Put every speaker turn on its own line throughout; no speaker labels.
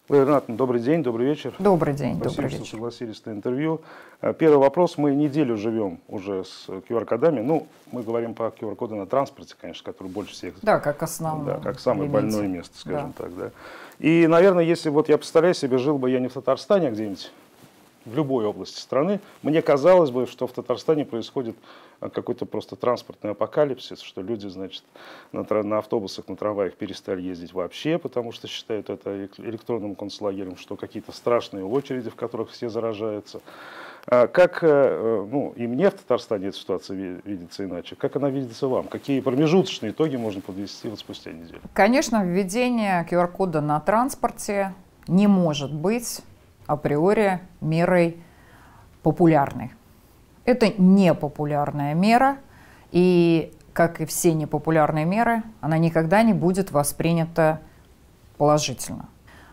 Ренат, добрый день, добрый вечер.
Добрый день,
Спасибо,
добрый
что
вечер.
согласились на интервью. Первый вопрос. Мы неделю живем уже с QR-кодами. Ну, мы говорим по QR-коду на транспорте, конечно, который больше всех...
Да, как основной.
Да, как самое
элементе.
больное место, скажем так. Да. И, наверное, если вот я представляю себе, жил бы я не в Татарстане, а где-нибудь в любой области страны, мне казалось бы, что в Татарстане происходит какой-то просто транспортный апокалипсис, что люди, значит, на автобусах, на трамваях перестали ездить вообще, потому что считают это электронным концлагерем, что какие-то страшные очереди, в которых все заражаются. Как, ну, и мне в Татарстане эта ситуация видится иначе, как она видится вам? Какие промежуточные итоги можно подвести вот спустя неделю?
Конечно, введение QR-кода на транспорте не может быть априори мерой популярной. Это непопулярная мера, и, как и все непопулярные меры, она никогда не будет воспринята положительно.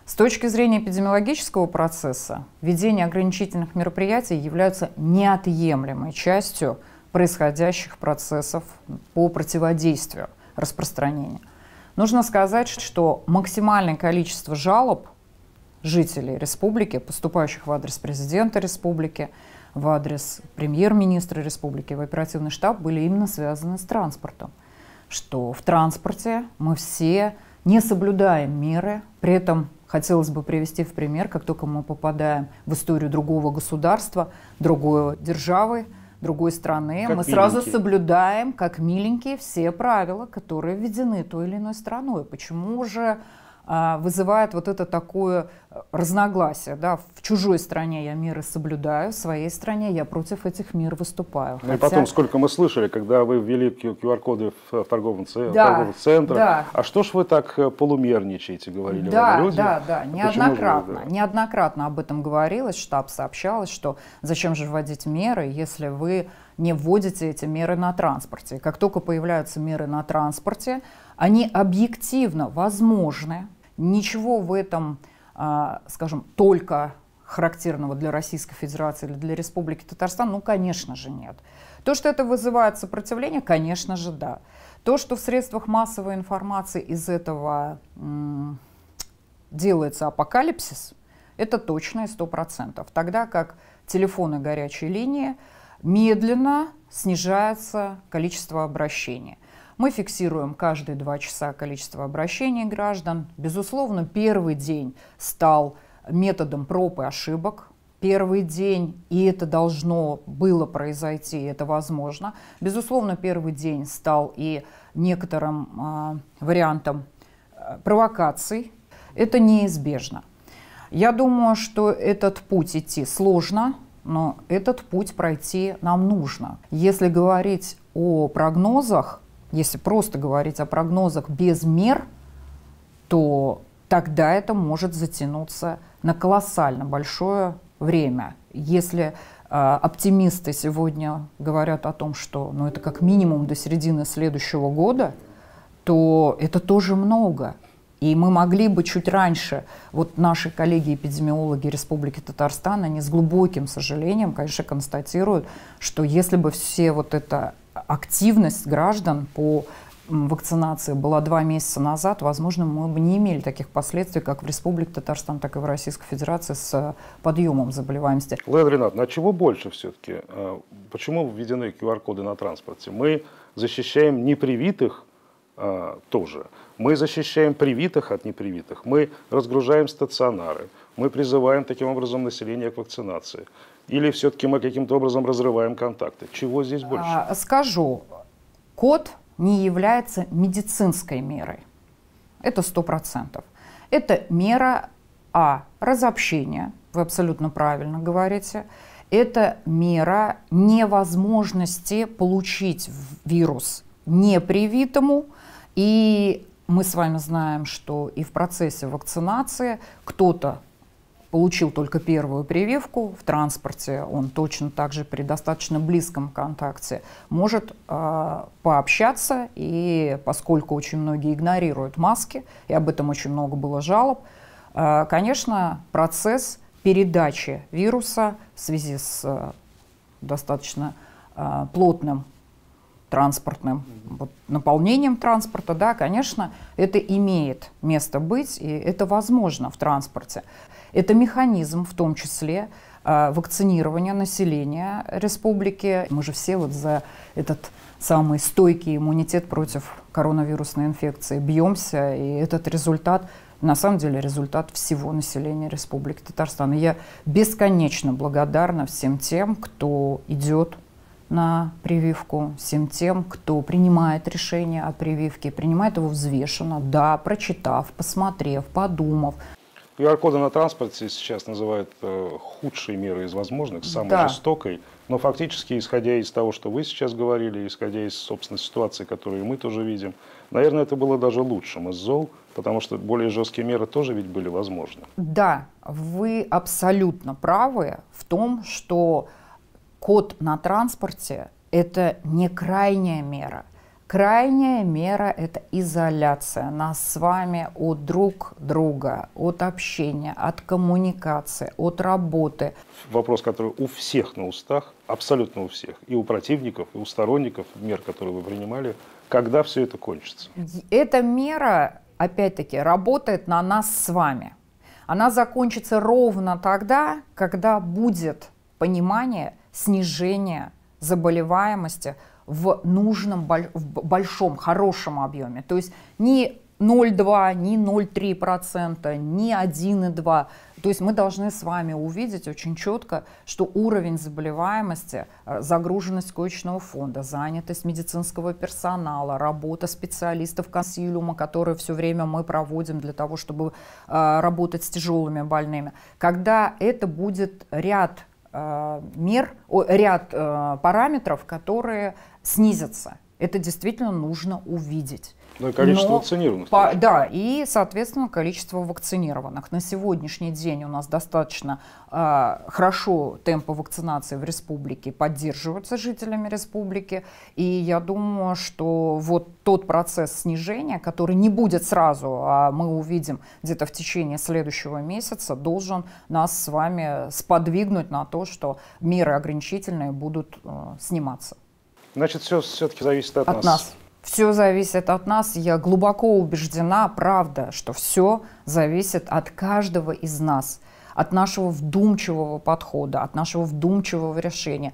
С точки зрения эпидемиологического процесса, введение ограничительных мероприятий является неотъемлемой частью происходящих процессов по противодействию распространению. Нужно сказать, что максимальное количество жалоб жителей республики, поступающих в адрес президента республики, в адрес премьер-министра республики, в оперативный штаб, были именно связаны с транспортом. Что в транспорте мы все не соблюдаем меры, при этом хотелось бы привести в пример, как только мы попадаем в историю другого государства, другой державы, другой страны,
как
мы
миленькие.
Сразу соблюдаем, как миленькие, все правила, которые введены той или иной страной. Почему же вызывает вот это такое разногласие? Да? В чужой стране я меры соблюдаю, в своей стране я против этих мер выступаю.
Ну и потом, сколько мы слышали, когда вы ввели QR-коды в торговых центрах,
да.
А что ж вы так полумерничаете, говорили
да,
вам люди?
Да, неоднократно об этом говорилось, штаб сообщалось, что зачем же вводить меры, если вы не вводите эти меры на транспорте. Как только появляются меры на транспорте, они объективно возможны. Ничего в этом, скажем, только характерного для Российской Федерации или для Республики Татарстан, ну, конечно же, нет. То, что это вызывает сопротивление, конечно же, да. То, что в средствах массовой информации из этого делается апокалипсис, это точно и 100%. Тогда как телефоны горячей линии медленно снижается количество обращений. Мы фиксируем каждые 2 часа количество обращений граждан. Безусловно, первый день стал методом проб и ошибок. Первый день, и это должно было произойти, это возможно. Безусловно, первый день стал и некоторым вариантом провокаций. Это неизбежно. Я думаю, что этот путь идти сложно, но этот путь пройти нам нужно. Если говорить о прогнозах, если просто говорить о прогнозах без мер, то тогда это может затянуться на колоссально большое время. Если оптимисты сегодня говорят о том, что это как минимум до середины следующего года, то это тоже много. И мы могли бы чуть раньше, вот наши коллеги-эпидемиологи Республики Татарстан, они с глубоким сожалением, конечно, констатируют, что если бы все вот эта активность граждан по вакцинации была 2 месяца назад, возможно, мы бы не имели таких последствий, как в Республике Татарстан, так и в Российской Федерации с подъемом заболеваемости.
Ренат, на чего больше все-таки? Почему введены QR-коды на транспорте? Мы защищаем непривитых тоже. Мы защищаем привитых от непривитых. Мы разгружаем стационары. Мы призываем таким образом население к вакцинации. Или все-таки мы каким-то образом разрываем контакты? Чего здесь больше?
Скажу, код не является медицинской мерой. Это 100%. Это мера разобщения, вы абсолютно правильно говорите. Это мера невозможности получить вирус непривитому. И мы с вами знаем, что и в процессе вакцинации кто-то получил только первую прививку, в транспорте он точно так же при достаточно близком контакте может пообщаться, и поскольку очень многие игнорируют маски, и об этом очень много было жалоб, конечно, процесс передачи вируса в связи с достаточно плотным транспортным вот, наполнением транспорта, да, конечно, это имеет место быть, и это возможно в транспорте. Это механизм, в том числе, вакцинирования населения республики. Мы же все вот за этот самый стойкий иммунитет против коронавирусной инфекции бьемся, и этот результат, на самом деле, результат всего населения Республики Татарстан. И я бесконечно благодарна всем тем, кто идет на прививку, всем тем, кто принимает решение о прививке, принимает его взвешенно, да, прочитав, посмотрев, подумав.
QR-коды на транспорте сейчас называют худшей мерой из возможных, самой жестокой. Но фактически, исходя из того, что вы сейчас говорили, исходя из, собственно, ситуации, которую мы тоже видим, наверное, это было даже лучшим из зол, потому что более жесткие меры тоже ведь были возможны. Да,
вы абсолютно правы в том, что код на транспорте – это не крайняя мера. Крайняя мера – это изоляция нас с вами от друг друга, от общения, от коммуникации, от работы.
Вопрос, который у всех на устах, абсолютно у всех, и у противников, и у сторонников мер, которые вы принимали, когда все это кончится?
Эта мера, опять-таки, работает на нас с вами. Она закончится ровно тогда, когда будет понимание снижения заболеваемости в нужном, в большом, хорошем объеме. То есть не 0,2, не 0,3%, не 1,2%. То есть мы должны с вами увидеть очень четко, что уровень заболеваемости, загруженность коечного фонда, занятость медицинского персонала, работа специалистов консилиума, которые все время мы проводим для того, чтобы работать с тяжелыми больными. Когда это будет ряд ряд параметров, которые снизятся. Это действительно нужно увидеть.
Ну и количество вакцинированных.
Да, и, соответственно, количество вакцинированных. На сегодняшний день у нас достаточно хорошо темпы вакцинации в республике поддерживаются жителями республики. И я думаю, что вот тот процесс снижения, который не будет сразу, а мы увидим где-то в течение следующего месяца, должен нас с вами сподвигнуть на то, что меры ограничительные будут сниматься.
Значит, все все-таки зависит от нас.
Все зависит от нас. Я глубоко убеждена, правда, что все зависит от каждого из нас, от нашего вдумчивого подхода, от нашего вдумчивого решения.